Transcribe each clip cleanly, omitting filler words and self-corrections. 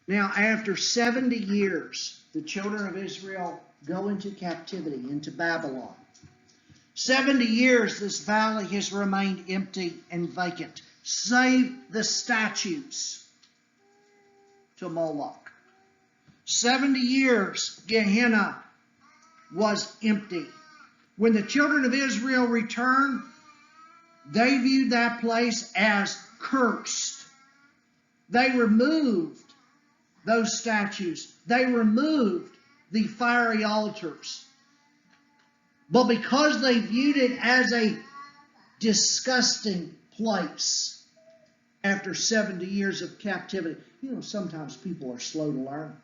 Now, after 70 years, the children of Israel go into captivity, into Babylon. 70 years, this valley has remained empty and vacant, save the statues to Moloch. 70 years, Gehenna was empty. When the children of Israel returned, they viewed that place as cursed. They removed those statues. They removed the fiery altars. But because they viewed it as a disgusting place after 70 years of captivity, sometimes people are slow to learn.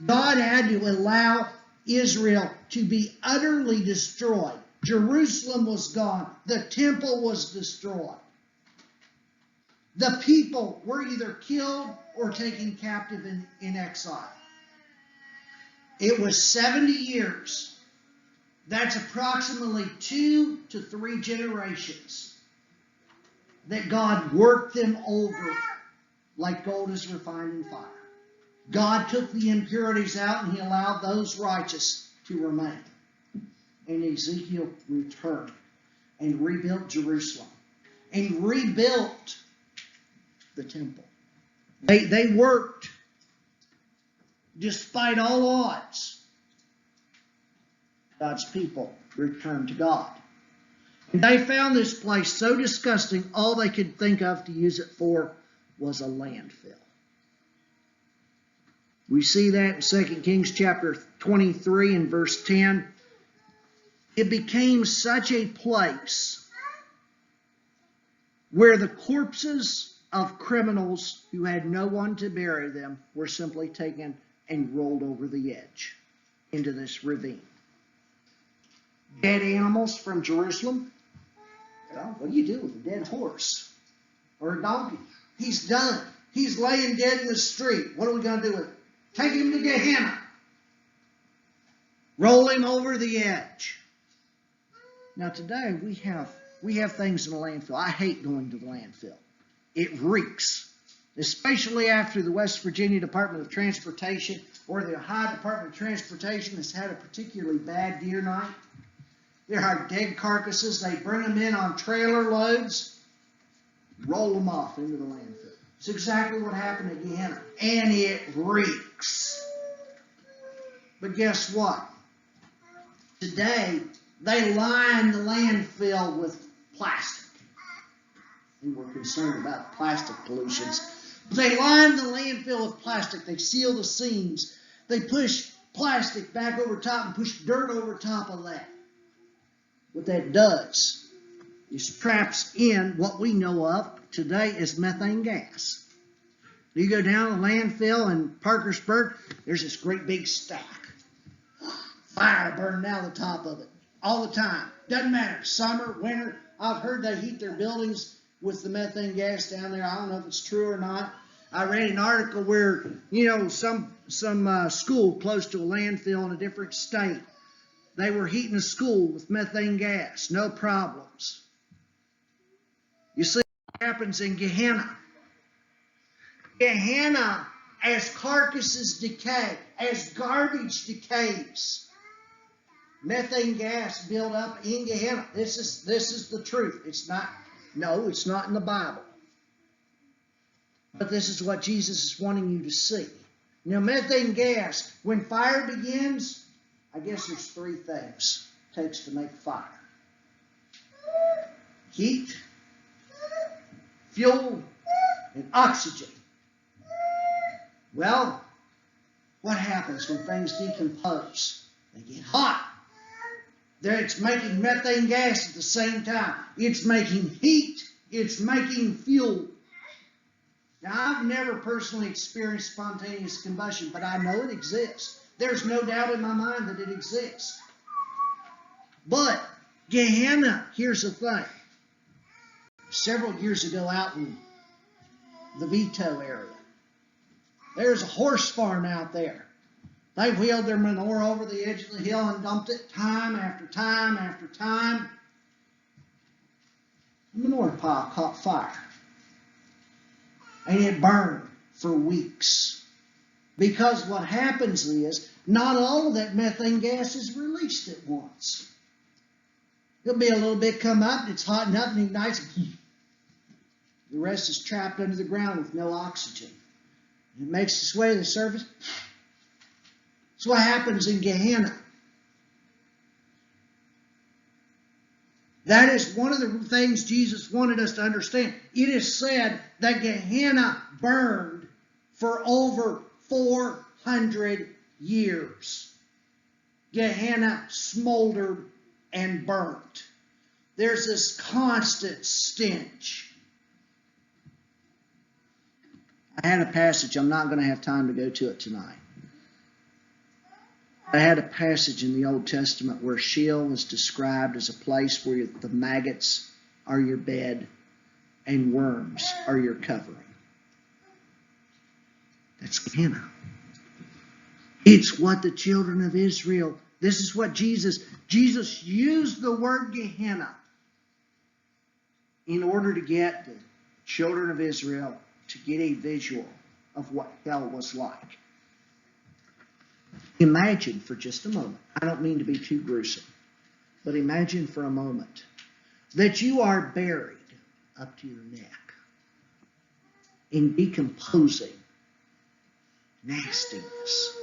God had to allow Israel to be utterly destroyed. Jerusalem was gone. The temple was destroyed. The people were either killed or taken captive in exile. It was 70 years. That's approximately 2 to 3 generations that God worked them over like gold is refined in fire. God took the impurities out and He allowed those righteous to remain. And Ezekiel returned and rebuilt Jerusalem and rebuilt the temple. They worked despite all odds. God's people returned to God. And they found this place so disgusting, all they could think of to use it for was a landfill. We see that in 2 Kings chapter 23 and verse 10. It became such a place where the corpses of criminals who had no one to bury them were simply taken and rolled over the edge into this ravine. Dead animals from Jerusalem. Well, what do you do with a dead horse or a donkey? He's done. He's laying dead in the street. What are we going to do with him? Take him to Gehenna. Roll him over the edge. Now today we have things in the landfill. I hate going to the landfill. It reeks, especially after the West Virginia Department of Transportation or the Ohio Department of Transportation has had a particularly bad deer night. There are dead carcasses. They bring them in on trailer loads, roll them off into the landfill. It's exactly what happened at Gehenna. And it reeks. But guess what? Today, they line the landfill with plastic. And we're concerned about plastic pollutions. They line the landfill with plastic. They seal the seams. They push plastic back over top and push dirt over top of that. What that does is traps in what we know of today as methane gas. You go down the landfill in Parkersburg, there's this great big stack. Fire burning out the top of it all the time. Doesn't matter, summer, winter. I've heard they heat their buildings with the methane gas down there. I don't know if it's true or not. I read an article where, some school close to a landfill in a different state, they were heating a school with methane gas, no problems. You see what happens in Gehenna. Gehenna, as carcasses decay, as garbage decays, methane gas built up in Gehenna. This is the truth. It's not in the Bible. But this is what Jesus is wanting you to see. Now, methane gas, when fire begins, I guess there's 3 things it takes to make fire. Heat, fuel, and oxygen. Well, what happens when things decompose? They get hot. It's making methane gas at the same time. It's making heat. It's making fuel. Now, I've never personally experienced spontaneous combustion, but I know it exists. There's no doubt in my mind that it exists. But Gehenna, here's the thing. Several years ago out in the Vito area, there's a horse farm out there. They wheeled their manure over the edge of the hill and dumped it time after time after time. The manure pile caught fire. And it burned for weeks. Because what happens is, not all of that methane gas is released at once. There'll be a little bit come up, it's hot enough and ignites. The rest is trapped under the ground with no oxygen. It makes its way to the surface. That's what happens in Gehenna. That is one of the things Jesus wanted us to understand. It is said that Gehenna burned for over 400 years. Gehenna smoldered and burnt. There's this constant stench. I had a passage, I'm not going to have time to go to it tonight. I had a passage in the Old Testament where Sheol is described as a place where the maggots are your bed and worms are your covering. That's Gehenna. It's what the children of Israel, this is what Jesus used the word Gehenna in order to get the children of Israel to get a visual of what hell was like. Imagine for just a moment, I don't mean to be too gruesome, but imagine for a moment that you are buried up to your neck in decomposing nastiness.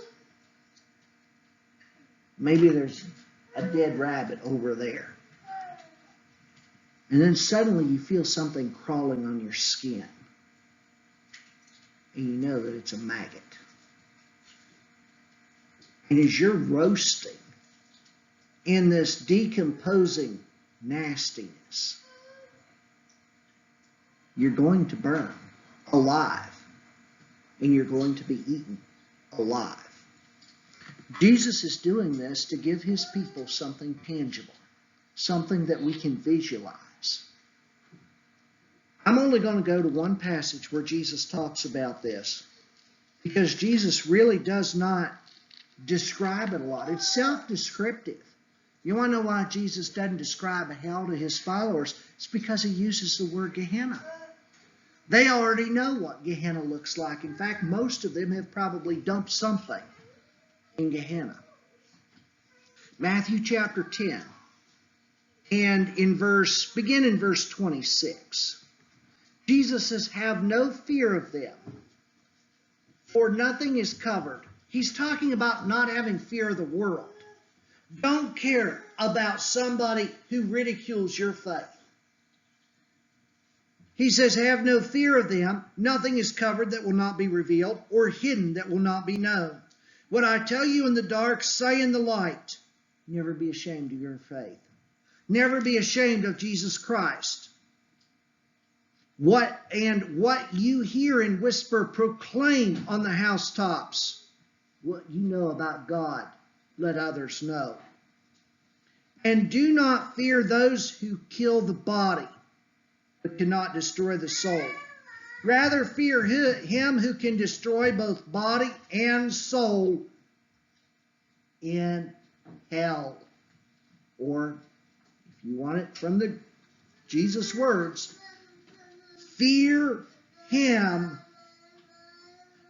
Maybe there's a dead rabbit over there. And then suddenly you feel something crawling on your skin. And you know that it's a maggot. And as you're roasting in this decomposing nastiness, you're going to burn alive. And you're going to be eaten alive. Jesus is doing this to give his people something tangible, something that we can visualize. I'm only going to go to one passage where Jesus talks about this, because Jesus really does not describe it a lot. It's self-descriptive. You want to know why Jesus doesn't describe a hell to his followers? It's because he uses the word Gehenna. They already know what Gehenna looks like. In fact, most of them have probably dumped something in Gehenna. Matthew chapter 10, and begin in verse 26. Jesus says, "Have no fear of them, for nothing is covered." He's talking about not having fear of the world. Don't care about somebody who ridicules your faith. He says, "Have no fear of them. Nothing is covered that will not be revealed, or hidden that will not be known. What I tell you in the dark, say in the light." Never be ashamed of your faith. Never be ashamed of Jesus Christ. What you hear in whisper, proclaim on the housetops. What you know about God, let others know. And do not fear those who kill the body, but cannot destroy the soul. Rather fear him who can destroy both body and soul in hell. Or, if you want it from the Jesus words, fear him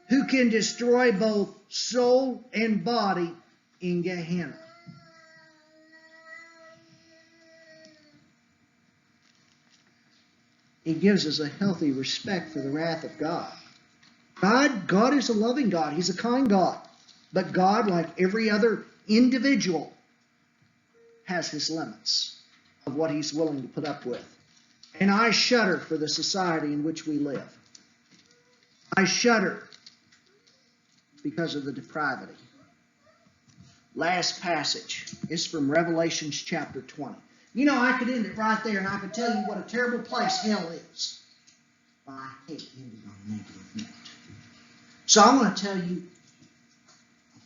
who can destroy both soul and body in Gehenna. It gives us a healthy respect for the wrath of God. God is a loving God. He's a kind God. But God, like every other individual, has his limits of what he's willing to put up with. And I shudder for the society in which we live. I shudder because of the depravity. Last passage is from Revelation chapter 20. You know, I could end it right there, and I could tell you what a terrible place hell is. But I hate ending on a negative note. So I want to tell you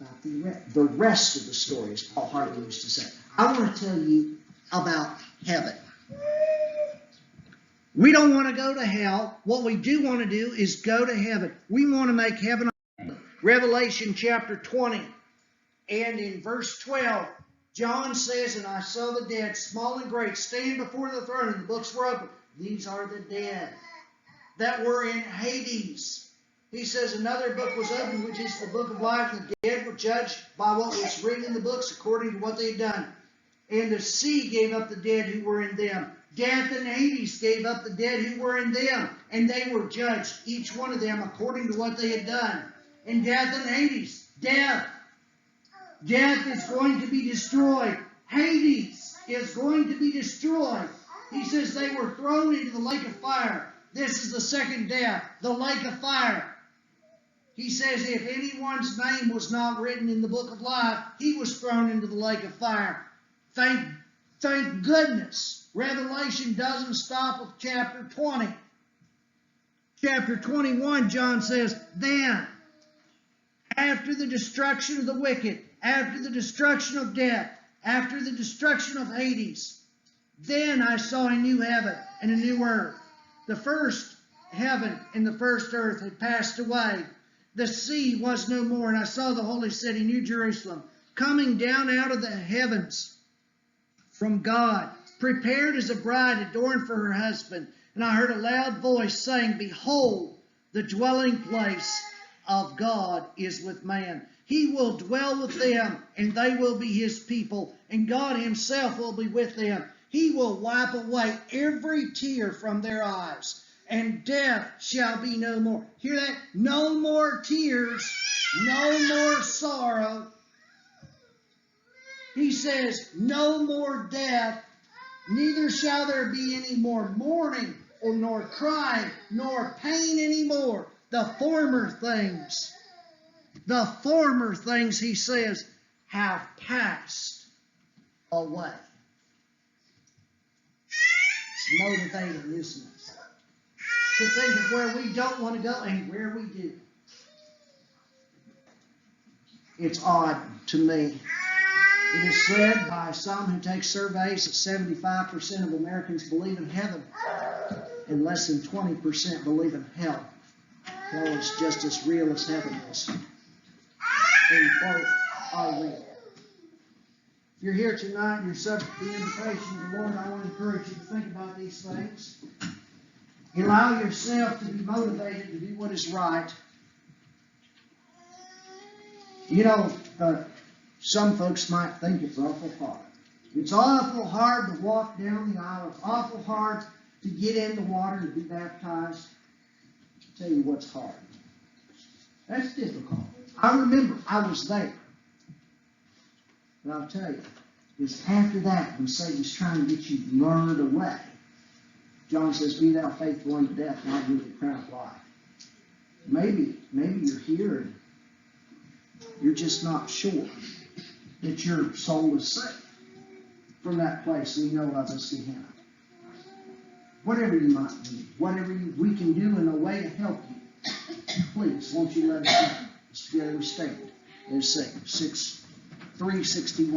about the rest of the story, as Paul Hartley used to say. I want to tell you about heaven. We don't want to go to hell. What we do want to do is go to heaven. We want to make heaven. Revelation chapter 20, and in verse 12, John says, "And I saw the dead, small and great, stand before the throne, and the books were opened. These are the dead that were in Hades, He says another book was opened, which is the book of life, and the dead were judged by what was written in the books according to what they had done. And the sea gave up the dead who were in them. Death and Hades gave up the dead who were in them, and they were judged, each one of them, according to what they had done. And death and Hades, death is going to be destroyed. Hades is going to be destroyed. He says they were thrown into the lake of fire. This is the second death, the lake of fire. He says if anyone's name was not written in the book of life, he was thrown into the lake of fire. Thank goodness Revelation doesn't stop with chapter 20. Chapter 21, John says, then, after the destruction of the wicked, after the destruction of death, after the destruction of Hades, then I saw a new heaven and a new earth. The first heaven and the first earth had passed away. The sea was no more, and I saw the holy city, New Jerusalem, coming down out of the heavens from God, prepared as a bride adorned for her husband. And I heard a loud voice saying, behold, the dwelling place of God is with man. He will dwell with them, and they will be his people, and God himself will be with them. He will wipe away every tear from their eyes, and death shall be no more. Hear that? No more tears, no more sorrow. He says, no more death, neither shall there be any more mourning, or nor crying, nor pain anymore. The former things, he says, have passed away. It's motivating, isn't it? To think of where we don't want to go and where we do. It's odd to me. It is said by some who take surveys that 75% of Americans believe in heaven and less than 20% believe in hell. Hell is just as real as heaven is. And both are real. If you're here tonight and you're subject to the invitation of the Lord, I want to encourage you to think about these things. Allow yourself to be motivated to do what is right. You know, some folks might think it's awful hard. It's awful hard to walk down the aisle. It's awful hard to get in the water to be baptized. I'll tell you what's hard. That's difficult. I remember I was there. But I'll tell you, it's after that when Satan's trying to get you lured away. John says, be thou faithful unto death, and I'll give thee the crown of life. Maybe you're here and you're just not sure that your soul is safe from that place we know of as Gehenna. Whatever you might need, whatever we can do in a way to help you, please, won't you let us know? Together we stand. Let's sing 361.